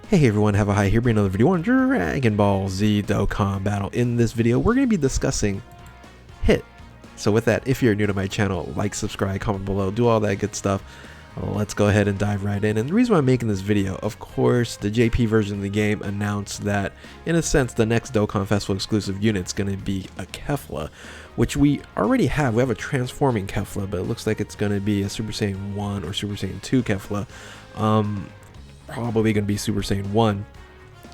Hey everyone, have a hi here, bringing another video on Dragon Ball Z Dokkan Battle. In this video, we're going to be discussing Hit. So with that, if you're new to my channel, like, subscribe, comment below, do all that good stuff. Let's go ahead and dive right in. And the reason why I'm making this video, of course, the JP version of the game announced that, in a sense, the next Dokkan Festival exclusive unit is going to be a Kefla, which we already have. We have a transforming Kefla, but it looks like it's going to be a Super Saiyan 1 or Super Saiyan 2 Kefla. Probably going to be Super Saiyan 1,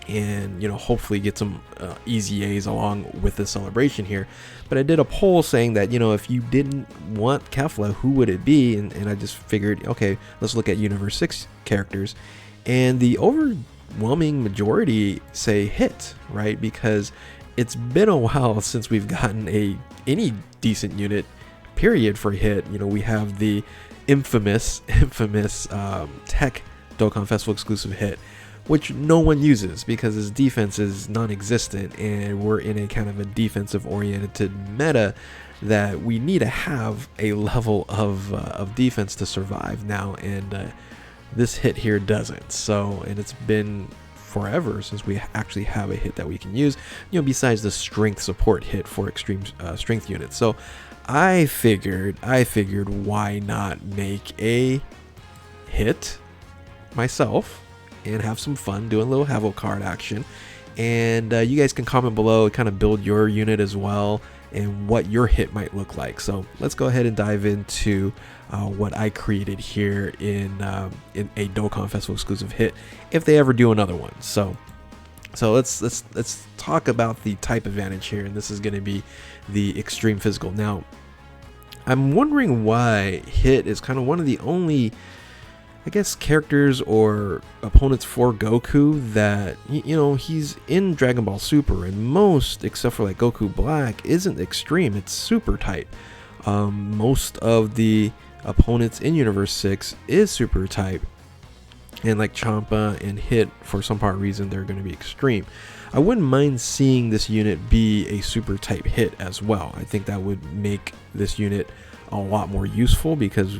and hopefully get some easy A's along with the celebration here. But I did a poll saying that if you didn't want Kefla, who would it be? And I just figured, okay, let's look at Universe 6 characters, and the overwhelming majority say Hit, right? Because it's been a while since we've gotten any decent unit period for Hit. We have the infamous Tech Dokkan Festival exclusive Hit, which no one uses because his defense is non-existent, and we're in a kind of a defensive oriented meta that we need to have a level of defense to survive now, and this Hit here doesn't. So, and it's been forever since we actually have a Hit that we can use, besides the strength support Hit for extreme strength units. So I figured why not make a Hit myself and have some fun doing a little HavoCard action. And you guys can comment below, kind of build your unit as well and what your Hit might look like. So let's go ahead and dive into what I created here in a Dokkan Festival exclusive Hit, if they ever do another one. So let's talk about the type advantage here, and this is going to be the extreme physical. Now, I'm wondering why Hit is kind of one of the only, I guess, characters or opponents for Goku that, he's in Dragon Ball Super, and most, except for like Goku Black, isn't extreme, it's super type. Most of the opponents in Universe 6 is super type, and like Champa and Hit, for some part reason, they're going to be extreme. I wouldn't mind seeing this unit be a super type Hit as well. I think that would make this unit a lot more useful because,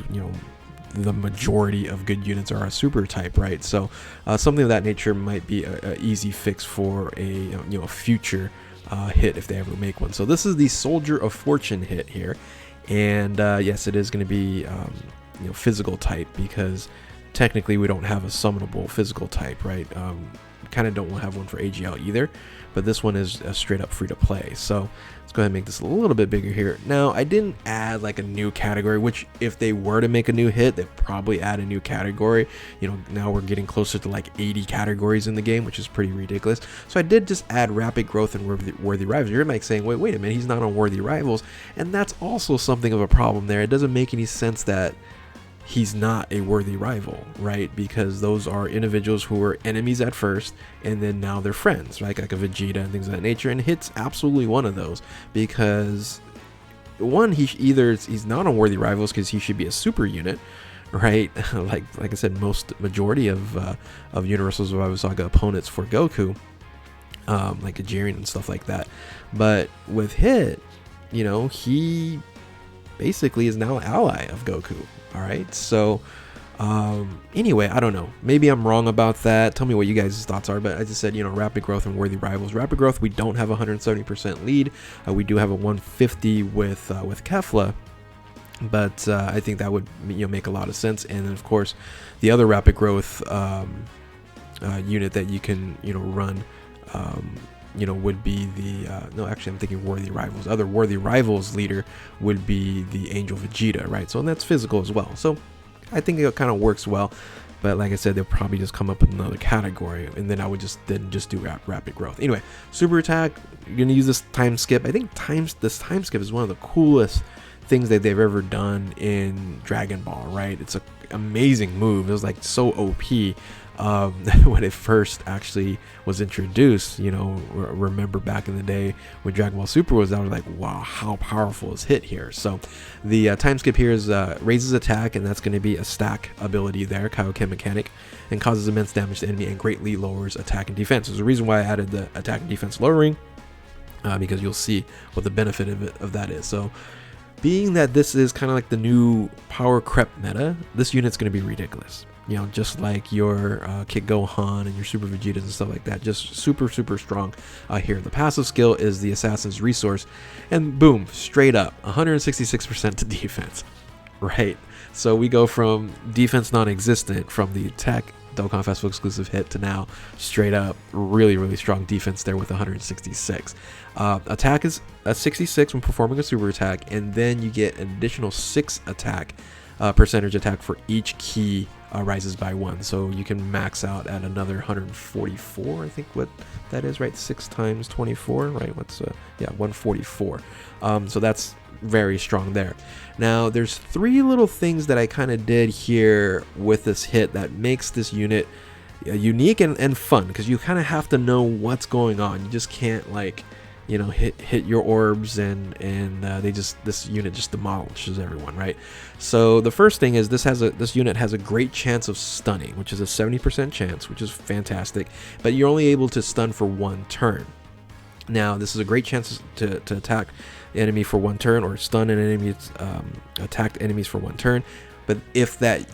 the majority of good units are a super type, right? So something of that nature might be a easy fix for a future Hit if they ever make one. So this is the Soldier of Fortune Hit here, and yes, it is going to be physical type, because technically we don't have a summonable physical type, right? Kind of don't have one for AGL either, but this one is straight up free to play. So let's go ahead and make this a little bit bigger here. Now, I didn't add like a new category, which if they were to make a new Hit, they'd probably add a new category. Now we're getting closer to like 80 categories in the game, which is pretty ridiculous. So I did just add Rapid Growth and Worthy Rivals. You're like saying, wait a minute, he's not on Worthy Rivals, and that's also something of a problem there. It doesn't make any sense that he's not a worthy rival, right? Because those are individuals who were enemies at first, and then now they're friends, right? Like a Vegeta and things of that nature. And Hit's absolutely one of those, because one, he's not on worthy rivals because he should be a super unit, right? like I said, majority of Universal Survival Saga opponents for Goku, like a Jiren and stuff like that. But with Hit, he basically is now an ally of Goku. All right, so anyway, I don't know, maybe I'm wrong about that. Tell me what you guys' thoughts are. But I just said, Rapid Growth and Worthy Rivals. Rapid Growth, we don't have 170% lead. We do have a 150 with Kefla, but I think that would make a lot of sense. And then of course the other Rapid Growth unit that you can run would be the no, actually I'm thinking Worthy Rivals. Other Worthy Rivals leader would be the Angel Vegeta, right? So, and that's physical as well. So I think it kind of works well. But like I said, they'll probably just come up with another category, and then I would just do Rapid Growth. Anyway, Super Attack, you're gonna use this time skip. I think this time skip is one of the coolest things that they've ever done in Dragon Ball, right? It's an amazing move. It was like so OP when it first actually was introduced. Remember back in the day when Dragon Ball Super was out, I was like, wow, how powerful is Hit here. So the time skip here is raises attack, and that's going to be a stack ability there, Kaioken mechanic, and causes immense damage to enemy and greatly lowers attack and defense. There's a reason why I added the attack and defense lowering, because you'll see what the benefit of that is. So being that this is kind of like the new power creep meta, this unit's going to be ridiculous. you know, just like your Kid Gohan and your Super Vegetas and stuff like that. Just super strong here. The passive skill is the Assassin's Resource, and boom, straight up 166% to defense, right? So we go from defense non-existent from the attack Dokkan Festival exclusive hit to now straight up really strong defense there with 166. Attack is a 66 when performing a super attack, and then you get an additional 6 attack percentage attack for each key rises by 1, so you can max out at another 144. I think what that is, right? 6 times 24, right? What's yeah, 144. So that's very strong there. Now there's 3 little things that I kind of did here with this hit that makes this unit unique and fun, because you kind of have to know what's going on. You just can't, like, you know, hit your orbs and this unit just demolishes everyone, right? So the first thing is this unit has a great chance of stunning, which is a 70% chance, which is fantastic, but you're only able to stun for 1 turn. Now this is a great chance to attack the enemy for 1 turn, or stun an enemy, attacked enemies for 1 turn. But if that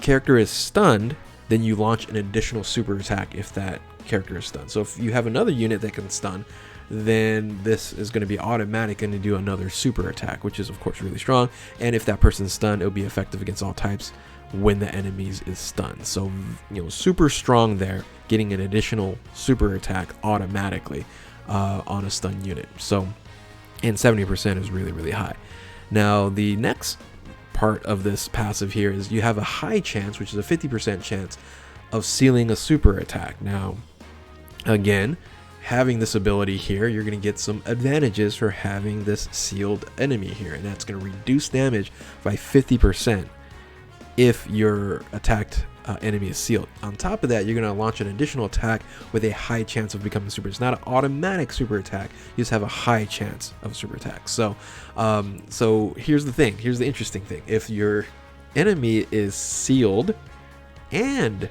character is stunned, then you launch an additional super attack if that character is stunned. So if you have another unit that can stun, then this is going to be automatic going to do another super attack, which is of course really strong. And if that person's stunned, it'll be effective against all types when the enemies is stunned. So, you know, super strong there, getting an additional super attack automatically on a stun unit. So, and 70% is really high. Now the next part of this passive here is you have a high chance, which is a 50% chance of sealing a super attack. Now again, having this ability here, you're going to get some advantages for having this sealed enemy here, and that's going to reduce damage by 50% if your attacked enemy is sealed. On top of that, you're going to launch an additional attack with a high chance of becoming super. It's not an automatic super attack, you just have a high chance of super attack. So so here's the thing, here's the interesting thing. If your enemy is sealed and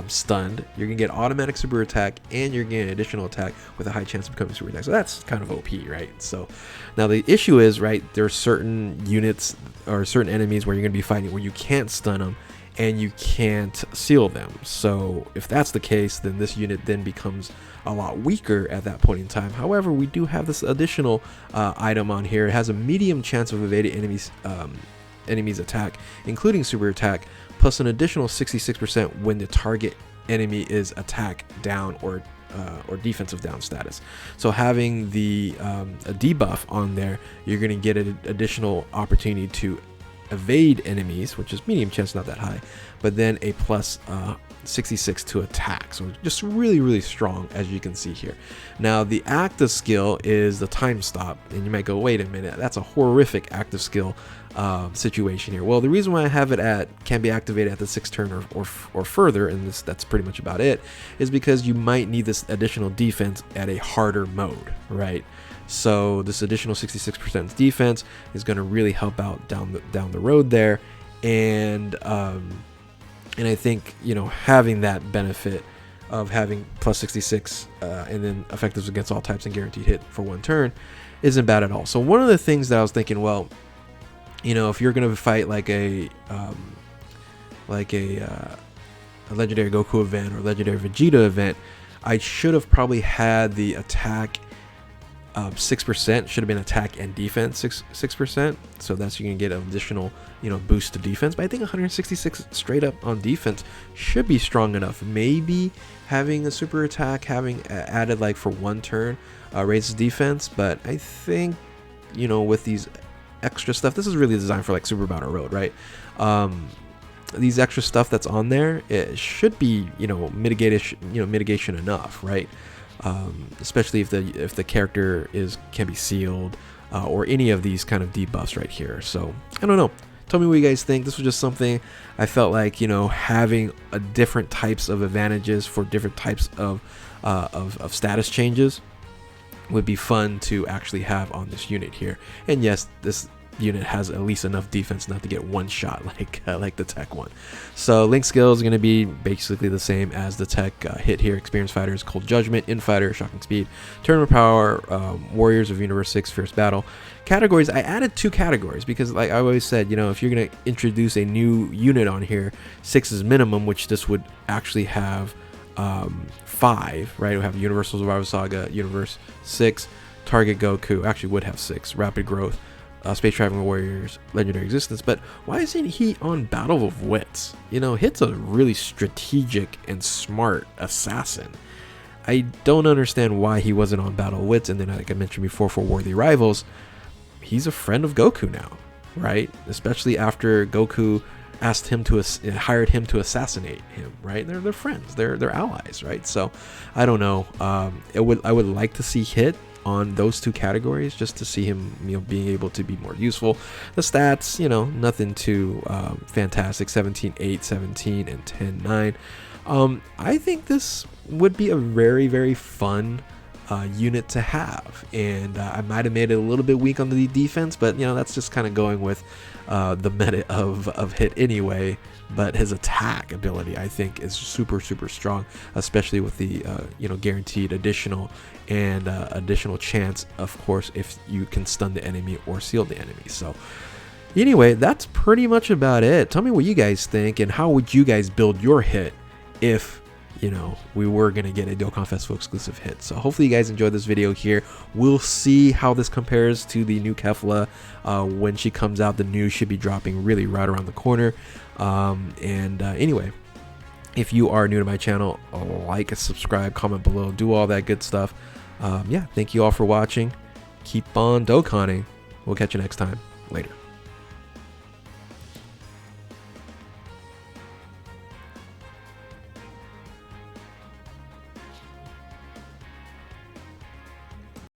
stunned, you're gonna get automatic super attack, and you're getting an additional attack with a high chance of becoming super attack. So that's kind of OP, right? So now the issue is, right, there are certain units or certain enemies where you're gonna be fighting where you can't stun them and you can't seal them. So if that's the case, then this unit then becomes a lot weaker at that point in time. However, we do have this additional item on here. It has a medium chance of evading enemies attack, including super attack, plus an additional 66% when the target enemy is attack down or defensive down status. So having the a debuff on there, you're going to get an additional opportunity to evade enemies, which is medium chance, not that high, but then a plus 66 to attack. So just really strong, as you can see here. Now the active skill is the time stop, and you might go, wait a minute, that's a horrific active skill situation here. Well, the reason why I have it can be activated at the 6th turn or further, and that's pretty much about it, is because you might need this additional defense at a harder mode, right? So this additional 66% defense is going to really help out down the road there, and I think, you know, having that benefit of having plus 66 and then effectives against all types and guaranteed hit for 1 turn isn't bad at all. So one of the things that I was thinking, well, you know, if you're going to fight like a legendary Goku event or legendary Vegeta event, I should have probably had the attack 6%, should have been attack and defense 6%, so that's, you can get an additional, you know, boost to defense. But I think 166 straight up on defense should be strong enough. Maybe having a super attack, having added like for 1 turn, raises defense. But I think, you know, with these extra stuff, this is really designed for like Super Battle Road, right? These extra stuff that's on there, it should be, you know, mitigation enough, right? Especially if the character can be sealed, or any of these kind of debuffs right here. So I don't know. Tell me what you guys think. This was just something I felt like, you know, having different types of advantages for different types of status changes would be fun to actually have on this unit here. And yes, this unit has at least enough defense not to get one shot like the tech one. So Link skills are going to be basically the same as the tech hit here. Experienced fighters, Cold Judgment, Infighter, Shocking Speed, Tournament Power, Warriors of Universe 6, Fierce Battle. Categories, I added 2 categories because like I always said, you know, if you're going to introduce a new unit on here, 6 is minimum, which this would actually have 5, right? We have Universal Survival Saga, Universe 6, Target Goku, actually would have 6, Rapid Growth, Space Traveling Warriors, Legendary Existence. But why isn't he on Battle of Wits? You know, Hit's a really strategic and smart assassin. I don't understand why he wasn't on Battle of Wits. And then, like I mentioned before, for Worthy Rivals, he's a friend of Goku now, right? Especially after Goku asked him to hired him to assassinate him, right? They're friends, they're allies, right? So I don't know. I would like to see Hit on those 2 categories just to see him, you know, being able to be more useful. The stats, you know, nothing too fantastic. 17-8, 17, and 10-9. I think this would be a very, very fun unit to have, and I might have made it a little bit weak on the defense, but you know, that's just kind of going with the meta of Hit anyway. But his attack ability, I think, is super strong, especially with the you know, guaranteed additional and additional chance, of course, if you can stun the enemy or seal the enemy. So anyway, that's pretty much about it. Tell me what you guys think, and how would you guys build your Hit if, you know, we were going to get a Dokkan Festival exclusive Hit. So hopefully you guys enjoyed this video here. We'll see how this compares to the new Kefla. When she comes out, the news should be dropping really right around the corner. Anyway, if you are new to my channel, like, subscribe, comment below, do all that good stuff. Yeah, thank you all for watching. Keep on Dokkaning. We'll catch you next time. Later.